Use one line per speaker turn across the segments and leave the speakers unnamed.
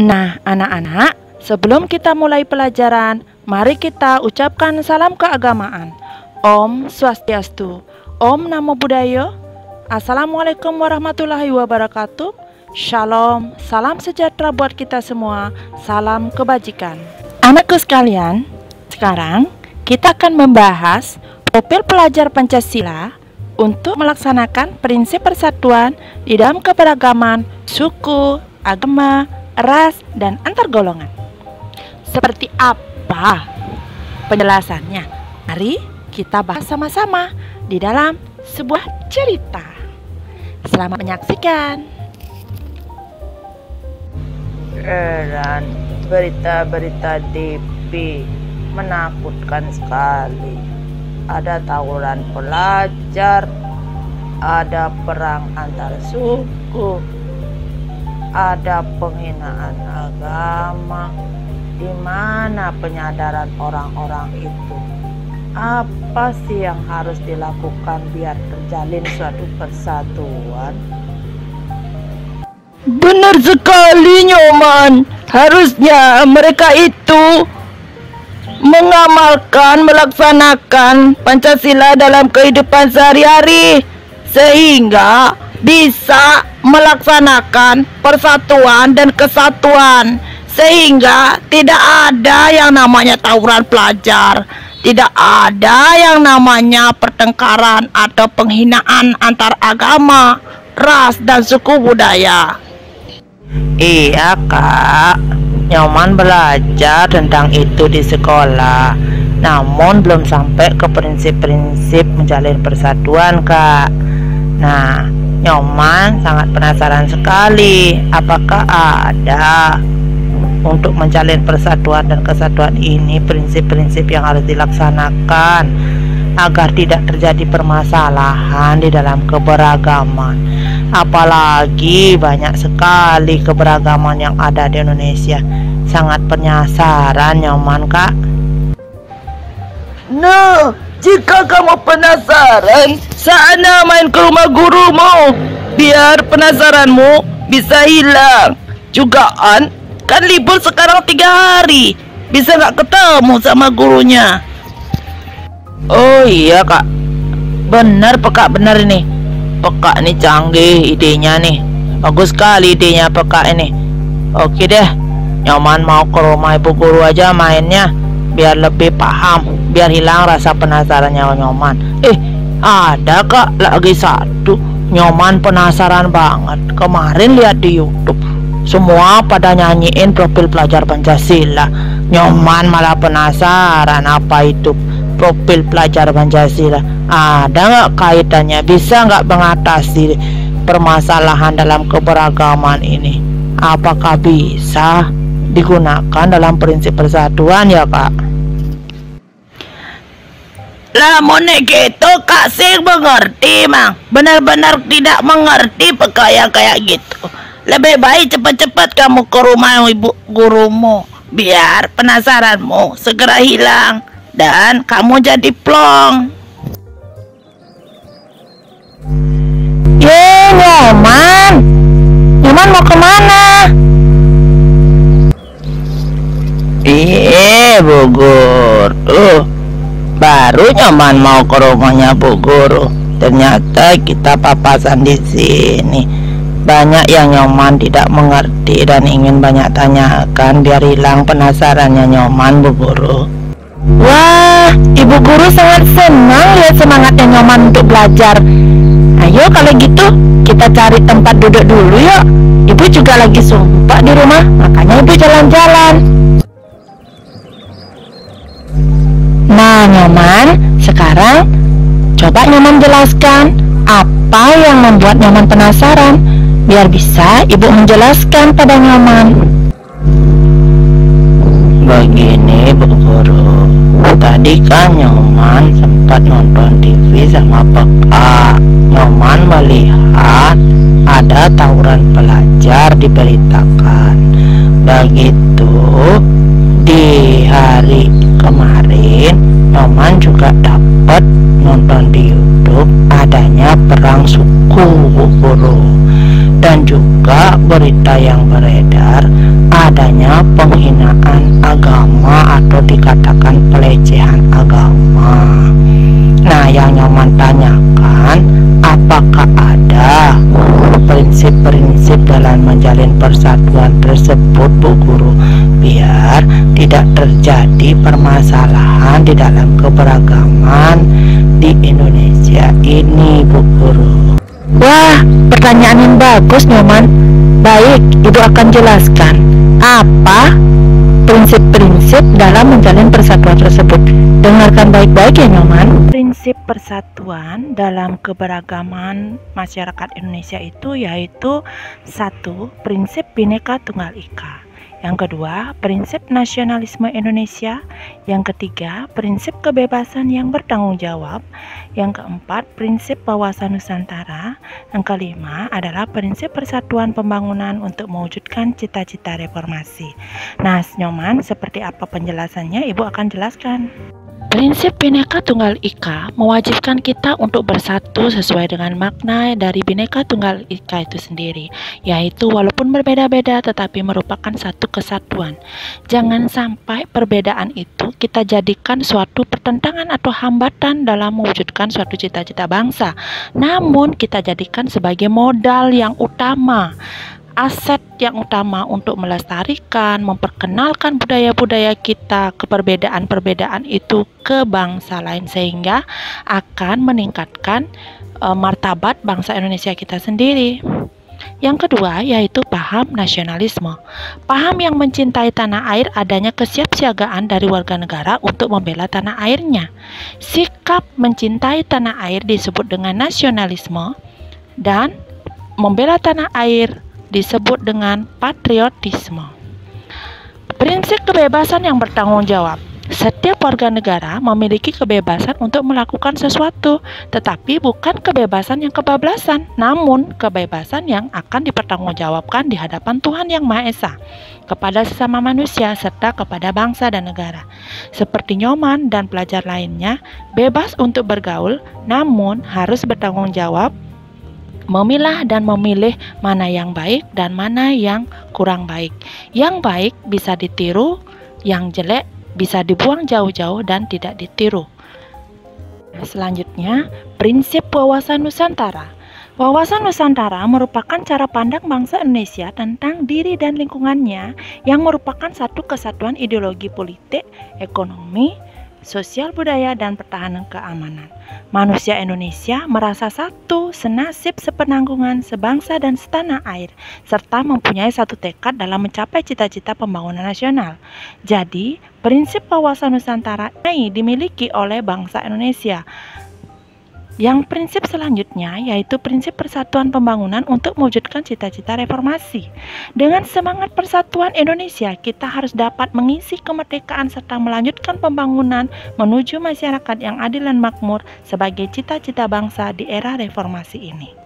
Nah, anak-anak, sebelum kita mulai pelajaran, mari kita ucapkan salam keagamaan. Om Swastiastu, Om Namo Buddhaya, Assalamualaikum warahmatullahi wabarakatuh. Shalom, salam sejahtera buat kita semua, salam kebajikan. Anakku sekalian, sekarang kita akan membahas profil pelajar Pancasila untuk melaksanakan prinsip persatuan di dalam keberagaman suku, agama, ras, dan antar golongan. Seperti apa penjelasannya? Mari kita bahas sama-sama di dalam sebuah cerita. Selamat menyaksikan.
Dan berita-berita TV menakutkan sekali. Ada tawuran pelajar, ada perang antar suku, ada penghinaan agama. Di mana penyadaran orang-orang itu? Apa sih yang harus dilakukan biar terjalin suatu persatuan?
Benar sekali, Nyoman. Harusnya mereka itu mengamalkan, melaksanakan Pancasila dalam kehidupan sehari-hari, sehingga bisa melaksanakan persatuan dan kesatuan, sehingga tidak ada yang namanya tawuran pelajar, tidak ada yang namanya pertengkaran atau penghinaan antar agama, ras, dan suku budaya.
Iya, Kak. Nyoman belajar tentang itu di sekolah, namun belum sampai ke prinsip-prinsip menjalin persatuan, Kak. Nah, Nyoman sangat penasaran sekali, apakah ada untuk menjalin persatuan dan kesatuan ini prinsip-prinsip yang harus dilaksanakan agar tidak terjadi permasalahan di dalam keberagaman. Apalagi banyak sekali keberagaman yang ada di Indonesia. Sangat penasaran, Nyoman, Kak.
Nah, jika kamu penasaran, sana main ke rumah gurumu, biar penasaranmu bisa hilang. Jugaan, kan libur sekarang 3 hari, bisa nggak ketemu sama gurunya.
Oh iya, Kak. Benar, Pekak, benar ini. Pekak nih canggih idenya nih. Bagus sekali idenya Pekak ini. Oke deh, Nyoman mau ke rumah ibu guru aja mainnya, biar lebih paham, biar hilang rasa penasarannya Nyoman. Ada, Kak, lagi satu. Nyoman penasaran banget. Kemarin lihat di YouTube, semua pada nyanyiin profil pelajar Pancasila. Nyoman malah penasaran apa itu profil pelajar Pancasila. Ada nggak kaitannya? Bisa nggak mengatasi permasalahan dalam keberagaman ini? Apakah bisa digunakan dalam prinsip persatuan ya, Kak?
Lamun gitu Kak sih mengerti, Mang. Benar-benar tidak mengerti pekaya kayak gitu. Lebih baik cepat-cepat kamu ke rumah ibu gurumu, biar penasaranmu segera hilang dan kamu jadi plong.
Nyoman mau kemana?
Bu Guru, baru Nyoman mau ke rumahnya Bu Guru. Ternyata kita papasan di sini. Banyak yang Nyoman tidak mengerti dan ingin banyak tanyakan biar hilang penasarannya Nyoman, Bu Guru.
Wah, Ibu Guru sangat senang lihat semangatnya Nyoman untuk belajar. Ayo kalau gitu kita cari tempat duduk dulu yuk. Ibu juga lagi sumpah di rumah, makanya Ibu jalan-jalan. Nah Nyoman, sekarang coba Nyoman jelaskan apa yang membuat Nyoman penasaran, biar bisa Ibu menjelaskan pada Nyoman.
Begini, Bu Guru, tadi kan Nyoman sempat nonton TV sama Pekak. Nyoman melihat ada tawuran pelajar diberitakan. Begitu di hari kemarin Nyoman juga dapat nonton di YouTube adanya perang suku, Bu Guru. dan juga berita yang beredar adanya penghinaan agama atau dikatakan pelecehan agama. Nah, yang Nyoman tanyakan, apakah ada prinsip-prinsip dalam menjalin persatuan tersebut, Bu Guru, biar tidak terjadi permasalahan di dalam keberagaman di Indonesia ini, Bu Guru?
Wah, pertanyaan yang bagus, Nyoman. Baik, Ibu akan jelaskan apa prinsip-prinsip dalam menjalin persatuan tersebut. Dengarkan baik-baik ya, Nyoman. Prinsip persatuan dalam keberagaman masyarakat Indonesia itu yaitu 1. Prinsip Bhinneka Tunggal Ika. Yang kedua, prinsip nasionalisme Indonesia. Yang ketiga, prinsip kebebasan yang bertanggung jawab. Yang keempat, prinsip wawasan Nusantara. Yang kelima adalah prinsip persatuan pembangunan untuk mewujudkan cita-cita reformasi. Nah, Nyoman, seperti apa penjelasannya? Ibu akan jelaskan. Prinsip Bhinneka Tunggal Ika mewajibkan kita untuk bersatu sesuai dengan makna dari Bhinneka Tunggal Ika itu sendiri, yaitu walaupun berbeda-beda tetapi merupakan satu kesatuan. Jangan sampai perbedaan itu kita jadikan suatu pertentangan atau hambatan dalam mewujudkan suatu cita-cita bangsa, namun kita jadikan sebagai modal yang utama, aset yang utama untuk melestarikan, memperkenalkan budaya-budaya kita, keperbedaan-perbedaan itu ke bangsa lain, sehingga akan meningkatkan martabat bangsa Indonesia kita sendiri. Yang kedua yaitu paham nasionalisme. Paham yang mencintai tanah air, adanya kesiapsiagaan dari warga negara untuk membela tanah airnya. Sikap mencintai tanah air disebut dengan nasionalisme, dan membela tanah air disebut dengan patriotisme. Prinsip kebebasan yang bertanggung jawab. Setiap warga negara memiliki kebebasan untuk melakukan sesuatu, tetapi bukan kebebasan yang kebablasan, namun kebebasan yang akan dipertanggungjawabkan di hadapan Tuhan Yang Maha Esa, kepada sesama manusia, serta kepada bangsa dan negara. Seperti Nyoman dan pelajar lainnya, bebas untuk bergaul, namun harus bertanggung jawab, memilah dan memilih mana yang baik dan mana yang kurang baik. Yang baik bisa ditiru, yang jelek bisa dibuang jauh-jauh dan tidak ditiru. Selanjutnya, prinsip wawasan Nusantara. Wawasan Nusantara merupakan cara pandang bangsa Indonesia tentang diri dan lingkungannya yang merupakan satu kesatuan ideologi politik, ekonomi, sosial budaya, dan pertahanan keamanan. Manusia Indonesia merasa satu, senasib, sepenanggungan, sebangsa dan setanah air, serta mempunyai satu tekad dalam mencapai cita-cita pembangunan nasional. Jadi, prinsip wawasan Nusantara ini dimiliki oleh bangsa Indonesia. Yang prinsip selanjutnya yaitu prinsip persatuan pembangunan untuk mewujudkan cita-cita reformasi. Dengan semangat persatuan Indonesia, kita harus dapat mengisi kemerdekaan serta melanjutkan pembangunan menuju masyarakat yang adil dan makmur sebagai cita-cita bangsa di era reformasi ini.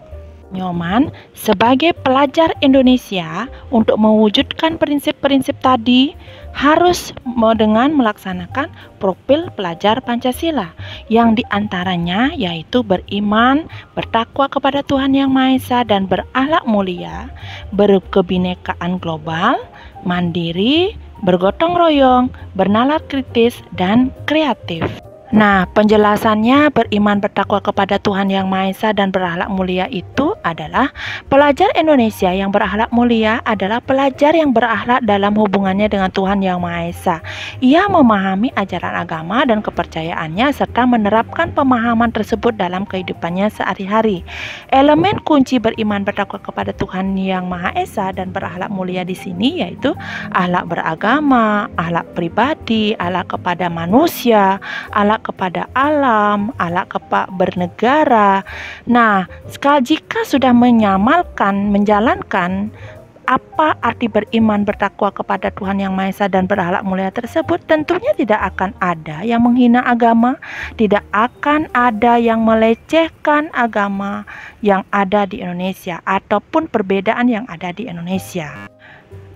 Nyoman sebagai pelajar Indonesia untuk mewujudkan prinsip-prinsip tadi harus dengan melaksanakan profil pelajar Pancasila yang diantaranya yaitu beriman, bertakwa kepada Tuhan Yang Maha Esa dan berakhlak mulia, berkebinekaan global, mandiri, bergotong royong, bernalar kritis, dan kreatif. Nah, penjelasannya beriman bertakwa kepada Tuhan Yang Maha Esa dan berakhlak mulia itu adalah pelajar Indonesia yang berakhlak mulia adalah pelajar yang berakhlak dalam hubungannya dengan Tuhan Yang Maha Esa. Ia memahami ajaran agama dan kepercayaannya serta menerapkan pemahaman tersebut dalam kehidupannya sehari-hari. Elemen kunci beriman bertakwa kepada Tuhan Yang Maha Esa dan berakhlak mulia di sini yaitu akhlak beragama, akhlak pribadi, akhlak kepada manusia, akhlak kepada alam, akhlak kepada bernegara. Nah, jika sudah menjalankan apa arti beriman bertakwa kepada Tuhan Yang Maha Esa dan berakhlak mulia tersebut, tentunya tidak akan ada yang menghina agama, tidak akan ada yang melecehkan agama yang ada di Indonesia ataupun perbedaan yang ada di Indonesia.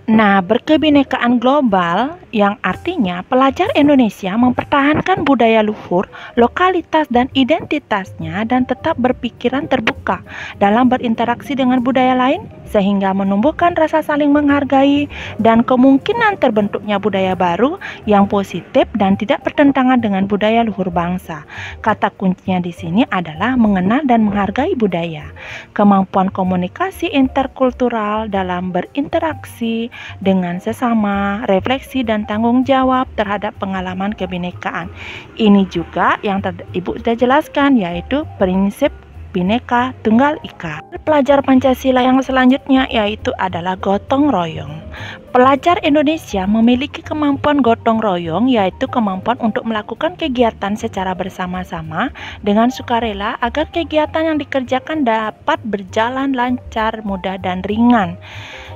Nah, berkebinekaan global yang artinya pelajar Indonesia mempertahankan budaya luhur, lokalitas dan identitasnya dan tetap berpikiran terbuka dalam berinteraksi dengan budaya lain sehingga menumbuhkan rasa saling menghargai dan kemungkinan terbentuknya budaya baru yang positif dan tidak bertentangan dengan budaya luhur bangsa. Kata kuncinya di sini adalah mengenal dan menghargai budaya. Kemampuan komunikasi interkultural dalam berinteraksi dengan sesama, refleksi dan tanggung jawab terhadap pengalaman kebinekaan. Ini juga yang Ibu sudah jelaskan, yaitu prinsip Bhinneka Tunggal Ika. Pelajar Pancasila yang selanjutnya yaitu adalah gotong royong. Pelajar Indonesia memiliki kemampuan gotong royong, yaitu kemampuan untuk melakukan kegiatan secara bersama-sama dengan sukarela agar kegiatan yang dikerjakan dapat berjalan lancar, mudah dan ringan,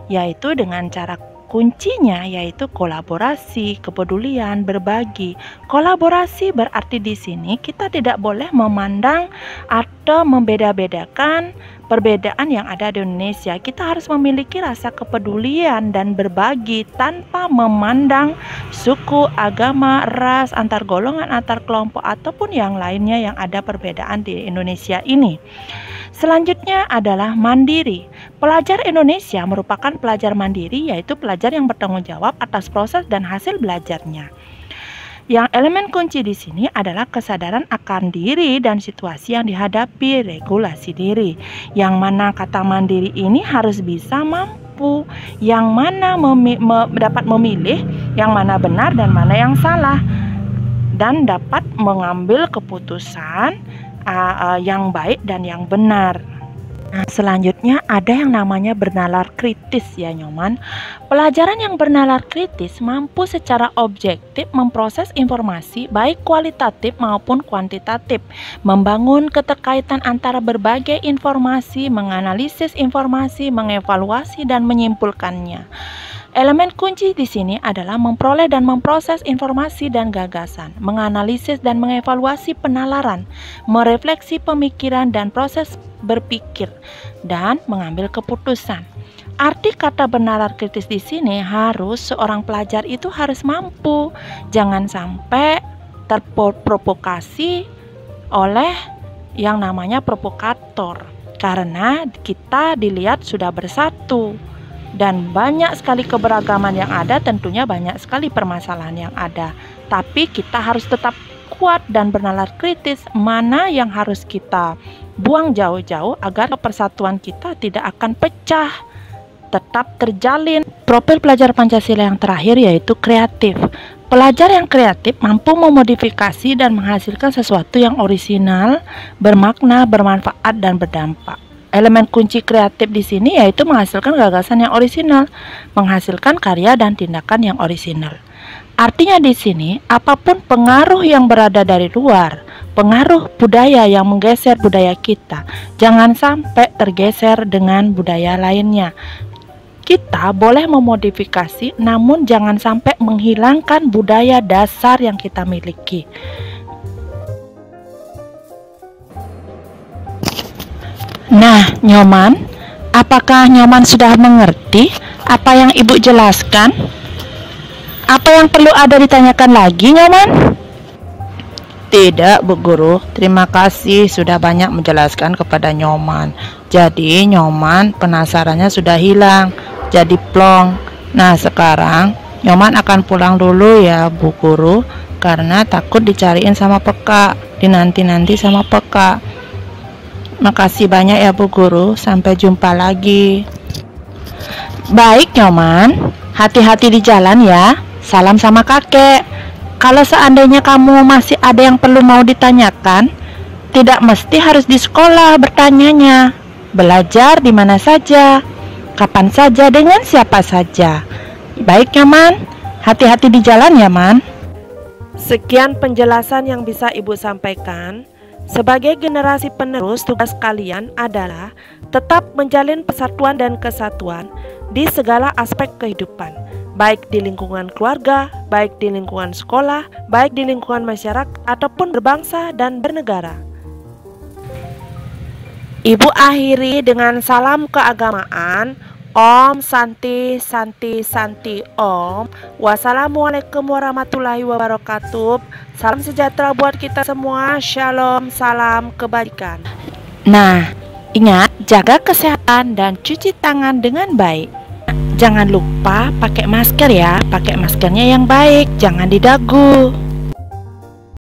yaitu dengan cara kuncinya yaitu kolaborasi, kepedulian, berbagi. Kolaborasi berarti di sini kita tidak boleh memandang atau membeda-bedakan perbedaan yang ada di Indonesia. Kita harus memiliki rasa kepedulian dan berbagi tanpa memandang suku, agama, ras, antar golongan, antar kelompok ataupun yang lainnya yang ada perbedaan di Indonesia ini. Selanjutnya adalah mandiri. Pelajar Indonesia merupakan pelajar mandiri, yaitu pelajar yang bertanggung jawab atas proses dan hasil belajarnya. Yang elemen kunci di sini adalah kesadaran akan diri dan situasi yang dihadapi, regulasi diri. Yang mana kata mandiri ini harus bisa mampu, yang mana dapat memilih yang mana benar dan mana yang salah, dan dapat mengambil keputusan yang baik dan yang benar. Nah, selanjutnya ada yang namanya bernalar kritis ya Nyoman. Pelajaran yang bernalar kritis mampu secara objektif memproses informasi baik kualitatif maupun kuantitatif, membangun keterkaitan antara berbagai informasi, menganalisis informasi, mengevaluasi dan menyimpulkannya. Elemen kunci di sini adalah memperoleh dan memproses informasi dan gagasan, menganalisis dan mengevaluasi penalaran, merefleksi pemikiran dan proses berpikir, dan mengambil keputusan. Arti kata bernalar kritis di sini harus seorang pelajar itu harus mampu, jangan sampai terprovokasi oleh yang namanya provokator, karena kita dilihat sudah bersatu. Dan banyak sekali keberagaman yang ada, tentunya banyak sekali permasalahan yang ada. Tapi kita harus tetap kuat dan bernalar kritis mana yang harus kita buang jauh-jauh agar persatuan kita tidak akan pecah, tetap terjalin. Profil pelajar Pancasila yang terakhir yaitu kreatif. Pelajar yang kreatif mampu memodifikasi dan menghasilkan sesuatu yang orisinal, bermakna, bermanfaat, dan berdampak. Elemen kunci kreatif di sini yaitu menghasilkan gagasan yang orisinal, menghasilkan karya dan tindakan yang orisinal. Artinya di sini, apapun pengaruh yang berada dari luar, pengaruh budaya yang menggeser budaya kita, jangan sampai tergeser dengan budaya lainnya. Kita boleh memodifikasi, namun jangan sampai menghilangkan budaya dasar yang kita miliki. Nah, Nyoman, apakah Nyoman sudah mengerti apa yang Ibu jelaskan? Apa yang perlu ada ditanyakan lagi, Nyoman?
Tidak, Bu Guru. Terima kasih sudah banyak menjelaskan kepada Nyoman. Jadi, Nyoman penasarannya sudah hilang, jadi plong. Nah, sekarang Nyoman akan pulang dulu ya, Bu Guru, karena takut dicariin sama Peka, dinanti-nanti sama Peka. Makasih banyak ya Bu Guru, sampai jumpa lagi.
Baik Nyoman, hati-hati di jalan ya. Salam sama kakek. Kalau seandainya kamu masih ada yang perlu mau ditanyakan, tidak mesti harus di sekolah bertanyanya. Belajar di mana saja, kapan saja, dengan siapa saja. Baik Nyoman, hati-hati di jalan ya Man. Sekian penjelasan yang bisa Ibu sampaikan. Sebagai generasi penerus, tugas kalian adalah tetap menjalin persatuan dan kesatuan di segala aspek kehidupan, baik di lingkungan keluarga, baik di lingkungan sekolah, baik di lingkungan masyarakat, ataupun berbangsa dan bernegara. Ibu akhiri dengan salam keagamaan. Om Santi Santi Santi Om. Wassalamualaikum warahmatullahi wabarakatuh. Salam sejahtera buat kita semua. Shalom, salam kebaikan. Nah, ingat jaga kesehatan dan cuci tangan dengan baik. Jangan lupa pakai masker ya. Pakai maskernya yang baik, jangan di dagu.